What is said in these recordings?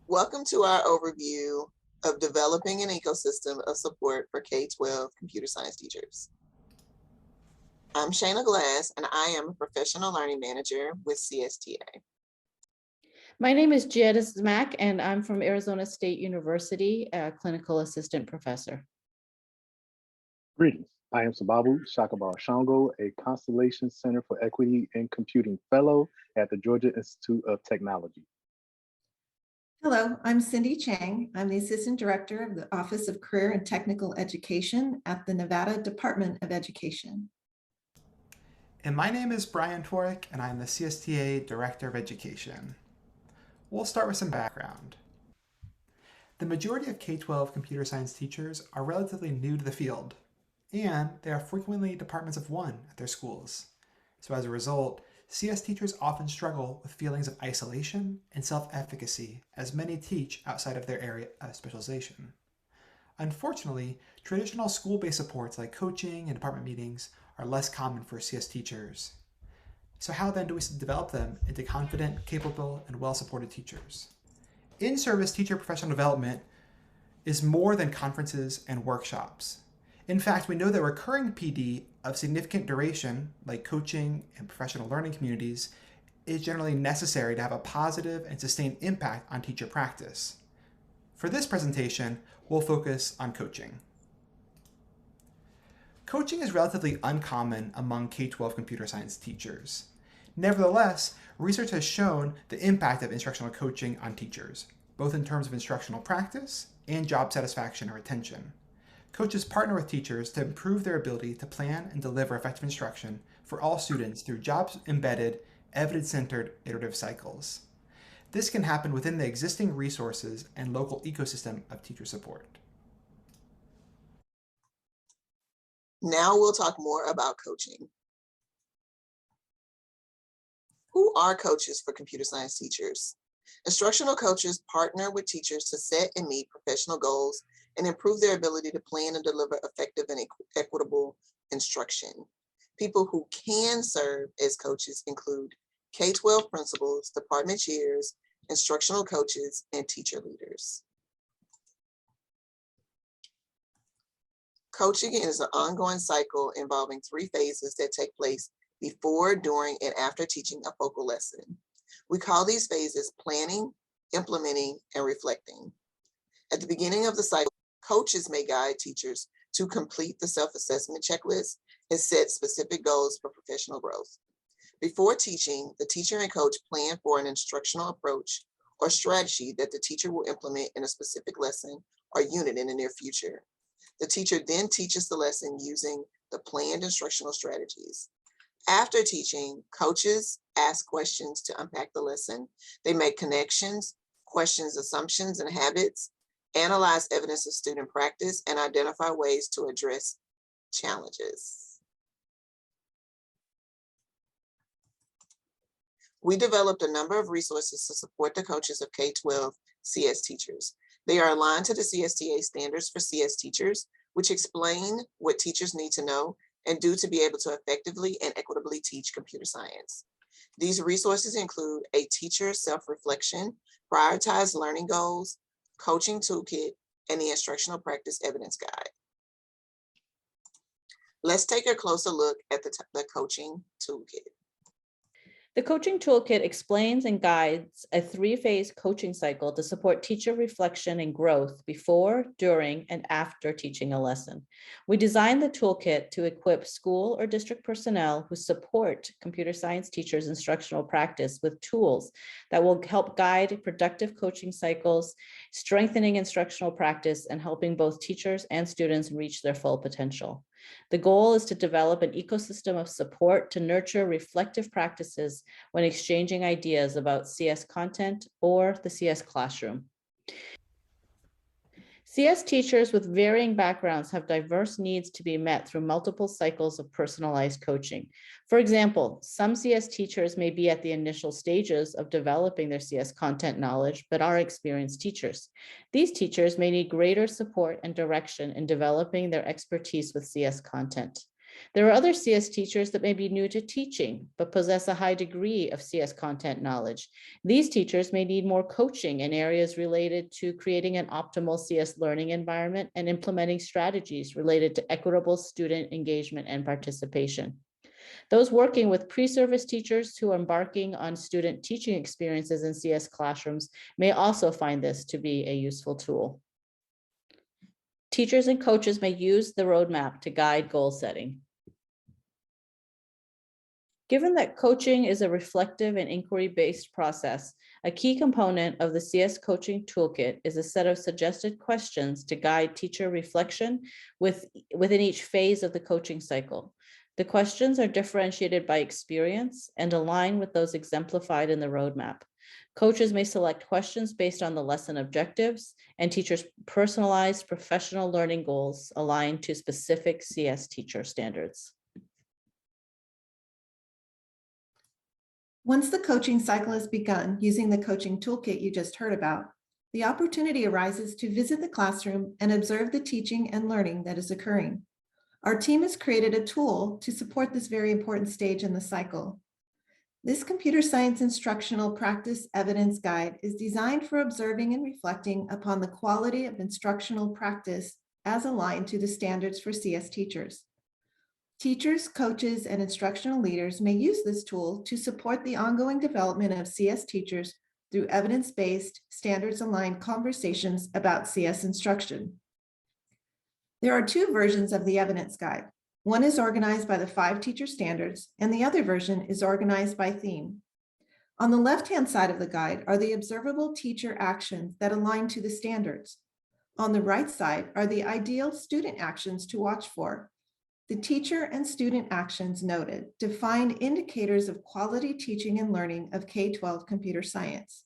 Welcome to our overview of developing an ecosystem of support for K-12 computer science teachers. I'm Shaina Glass, and I am a professional learning manager with CSTA. My name is Janice, and I'm from Arizona State University, a clinical assistant professor. Greetings. I am Sababu Barashango, a Constellation Center for Equity in Computing Fellow at the Georgia Institute of Technology. Hello, I'm Cindi Chang. I'm the Assistant Director of the Office of Career and Technical Education at the Nevada Department of Education. And my name is Bryan Twarek, and I'm the CSTA Director of Education. We'll start with some background. The majority of K-12 computer science teachers are relatively new to the field, and they are frequently departments of one at their schools. So as a result, CS teachers often struggle with feelings of isolation and self-efficacy, as many teach outside of their area of specialization. Unfortunately, traditional school-based supports like coaching and department meetings are less common for CS teachers. So how then do we develop them into confident, capable, and well-supported teachers? In-service teacher professional development is more than conferences and workshops. In fact, we know that recurring PD of significant duration, like coaching and professional learning communities, is generally necessary to have a positive and sustained impact on teacher practice. For this presentation, we'll focus on coaching. Coaching is relatively uncommon among K-12 computer science teachers. Nevertheless, research has shown the impact of instructional coaching on teachers, both in terms of instructional practice and job satisfaction or retention. Coaches partner with teachers to improve their ability to plan and deliver effective instruction for all students through job-embedded, evidence-centered iterative cycles. This can happen within the existing resources and local ecosystem of teacher support. Now we'll talk more about coaching. Who are coaches for computer science teachers? Instructional coaches partner with teachers to set and meet professional goals and improve their ability to plan and deliver effective and equitable instruction. People who can serve as coaches include K-12 principals, department chairs, instructional coaches, and teacher leaders. Coaching is an ongoing cycle involving 3 phases that take place before, during, and after teaching a focal lesson. We call these phases planning, implementing, and reflecting. At the beginning of the cycle, coaches may guide teachers to complete the self-assessment checklist and set specific goals for professional growth. Before teaching, the teacher and coach plan for an instructional approach or strategy that the teacher will implement in a specific lesson or unit in the near future. The teacher then teaches the lesson using the planned instructional strategies. After teaching, coaches ask questions to unpack the lesson. They make connections, questions assumptions and habits, analyze evidence of student practice, and identify ways to address challenges. We developed a number of resources to support the coaches of K-12 CS teachers. They are aligned to the CSTA Standards for CS teachers, which explain what teachers need to know and do to be able to effectively and equitably teach computer science. These resources include a teacher self-reflection, prioritized learning goals, Coaching Toolkit, and the Instructional Practice Evidence Guide. Let's take a closer look at the Coaching Toolkit. The Coaching Toolkit explains and guides a 3-phase coaching cycle to support teacher reflection and growth before, during, and after teaching a lesson. We designed the toolkit to equip school or district personnel who support computer science teachers' instructional practice with tools that will help guide productive coaching cycles, strengthening instructional practice, and helping both teachers and students reach their full potential. The goal is to develop an ecosystem of support to nurture reflective practices when exchanging ideas about CS content or the CS classroom. CS teachers with varying backgrounds have diverse needs to be met through multiple cycles of personalized coaching. For example, some CS teachers may be at the initial stages of developing their CS content knowledge, but are experienced teachers. These teachers may need greater support and direction in developing their expertise with CS content. There are other CS teachers that may be new to teaching, but possess a high degree of CS content knowledge. These teachers may need more coaching in areas related to creating an optimal CS learning environment and implementing strategies related to equitable student engagement and participation. Those working with pre-service teachers who are embarking on student teaching experiences in CS classrooms may also find this to be a useful tool. Teachers and coaches may use the roadmap to guide goal setting. Given that coaching is a reflective and inquiry-based process, a key component of the CS Coaching Toolkit is a set of suggested questions to guide teacher reflection within each phase of the coaching cycle. The questions are differentiated by experience and align with those exemplified in the roadmap. Coaches may select questions based on the lesson objectives, and teachers' personalized professional learning goals aligned to specific CS teacher standards. Once the coaching cycle has begun using the coaching toolkit you just heard about, the opportunity arises to visit the classroom and observe the teaching and learning that is occurring. Our team has created a tool to support this very important stage in the cycle. This computer science instructional practice evidence guide is designed for observing and reflecting upon the quality of instructional practice as aligned to the standards for CS teachers. Teachers, coaches, and instructional leaders may use this tool to support the ongoing development of CS teachers through evidence-based, standards-aligned conversations about CS instruction. There are two versions of the evidence guide. One is organized by the 5 teacher standards, and the other version is organized by theme. On the left-hand side of the guide are the observable teacher actions that align to the standards. On the right side are the ideal student actions to watch for. The teacher and student actions noted define indicators of quality teaching and learning of K-12 computer science.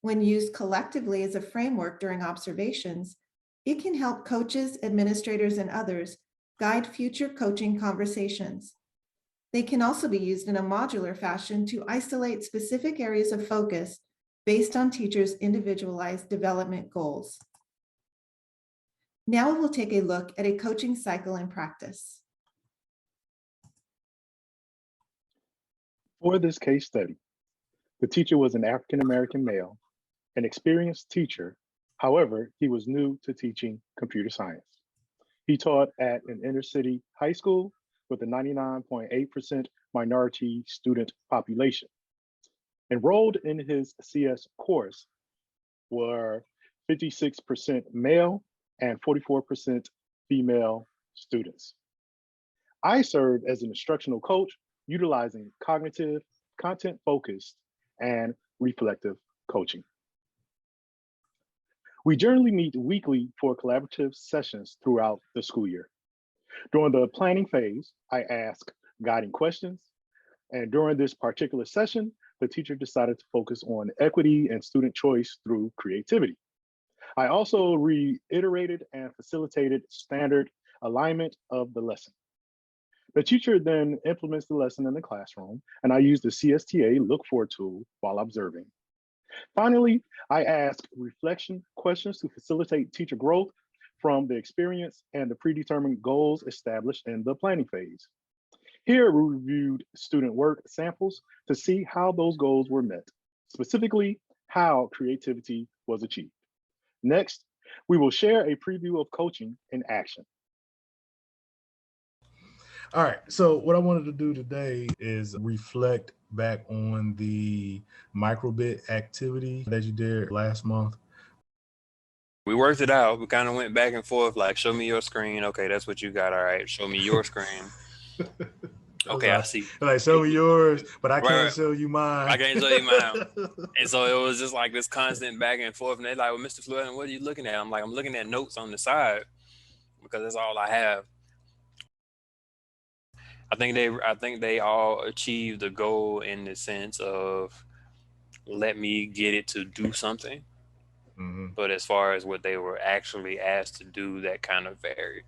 When used collectively as a framework during observations, it can help coaches, administrators, and others guide future coaching conversations. They can also be used in a modular fashion to isolate specific areas of focus based on teachers' individualized development goals. Now we'll take a look at a coaching cycle in practice. For this case study, the teacher was an African-American male, an experienced teacher. However, he was new to teaching computer science. He taught at an inner city high school with a 99.8% minority student population. Enrolled in his CS course were 56% male and 44% female students. I served as an instructional coach utilizing cognitive, content-focused, and reflective coaching. We generally meet weekly for collaborative sessions throughout the school year. During the planning phase, I ask guiding questions, and during this particular session, the teacher decided to focus on equity and student choice through creativity. I also reiterated and facilitated standard alignment of the lesson. The teacher then implements the lesson in the classroom, and I use the CSTA Look For tool while observing. Finally, I ask reflection questions to facilitate teacher growth from the experience and the predetermined goals established in the planning phase. Here, we reviewed student work samples to see how those goals were met, specifically how creativity was achieved. Next, we will share a preview of coaching in action. All right, so what I wanted to do today is reflect back on the microbit activity that you did last month. We worked it out. We kind of went back and forth, like, show me your screen. Okay, that's what you got. All right, show me your screen. Okay, I see. Like, show me yours, but I Right. can't show you mine. I can't show you mine. And so it was just like this constant back and forth. And they're like, well, Mr. Floyd, what are you looking at? I'm like, I'm looking at notes on the side because that's all I have. I think they all achieved the goal in the sense of let me get it to do something. Mm-hmm. But as far as what they were actually asked to do, that kind of varied.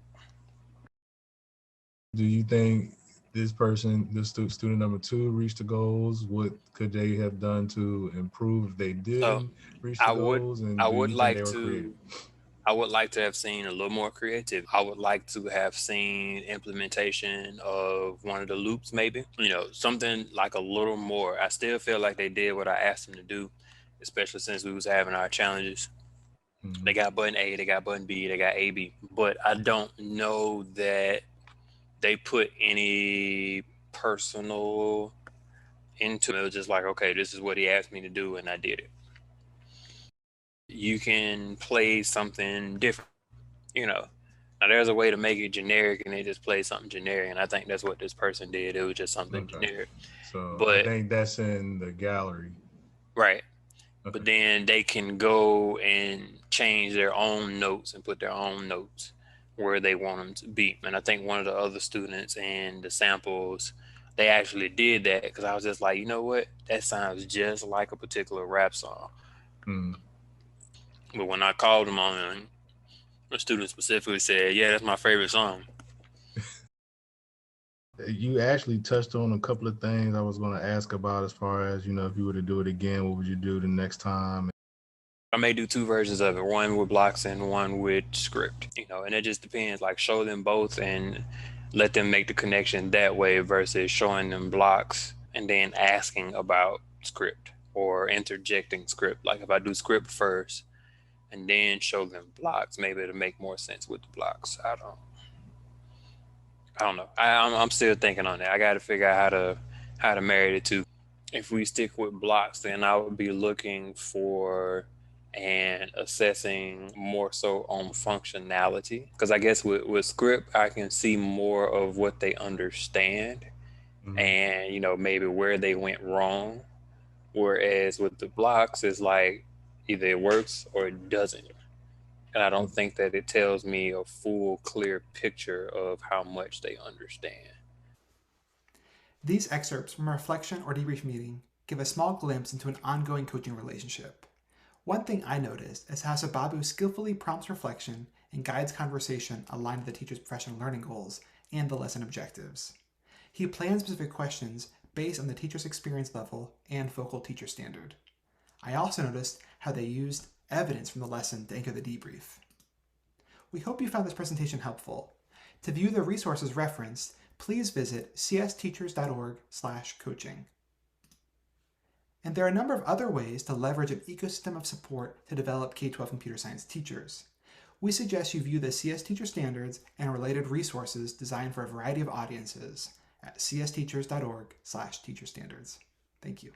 Do you think this person, the student number 2, reached the goals? What could they have done to improve if they didn't reach the goals? And I would like they were to. creative? I would like to have seen a little more creative. I would like to have seen implementation of one of the loops, maybe, something like a little more. I still feel like they did what I asked them to do, especially since we was having our challenges. Mhm. They got button A, they got button B, they got A, B, but I don't know that they put any personal into it. It was just like, okay, this is what he asked me to do, and I did it. You can play something different, Now there's a way to make it generic, and they just play something generic, and I think that's what this person did. It was just something Okay. generic. So I But think that's in the gallery. right. Okay. But then they can go and change their own notes and put their own notes where they want them to be. And I think one of the other students in the samples, they actually did that, because I was just like, you know what? That sounds just like a particular rap song. Mm. But when I called them on it, the student specifically said, yeah, that's my favorite song. You actually touched on a couple of things I was going to ask about, as far as, if you were to do it again, what would you do the next time? I may do two versions of it, one with blocks and one with script, and it just depends. Like, show them both and let them make the connection that way versus showing them blocks and then asking about script or interjecting script. Like, if I do script first and then show them blocks, maybe it'll make more sense with the blocks. I don't know. I'm still thinking on that. I got to figure out how to marry the two. If we stick with blocks, then I would be looking for and assessing more so on functionality, because I guess with script I can see more of what they understand Mhm. and maybe where they went wrong, whereas with the blocks it's like either it works or it doesn't, and I don't think that it tells me a full clear picture of how much they understand. These excerpts from a reflection or debrief meeting give a small glimpse into an ongoing coaching relationship. One thing I noticed is how Sababu skillfully prompts reflection and guides conversation aligned to the teacher's professional learning goals and the lesson objectives. He plans specific questions based on the teacher's experience level and focal teacher standard. I also noticed how they used evidence from the lesson to anchor the debrief. We hope you found this presentation helpful. To view the resources referenced, please visit csteachers.org/coaching. And there are a number of other ways to leverage an ecosystem of support to develop K-12 computer science teachers. We suggest you view the CS Teacher Standards and related resources designed for a variety of audiences at csteachers.org/teacherstandards. Thank you.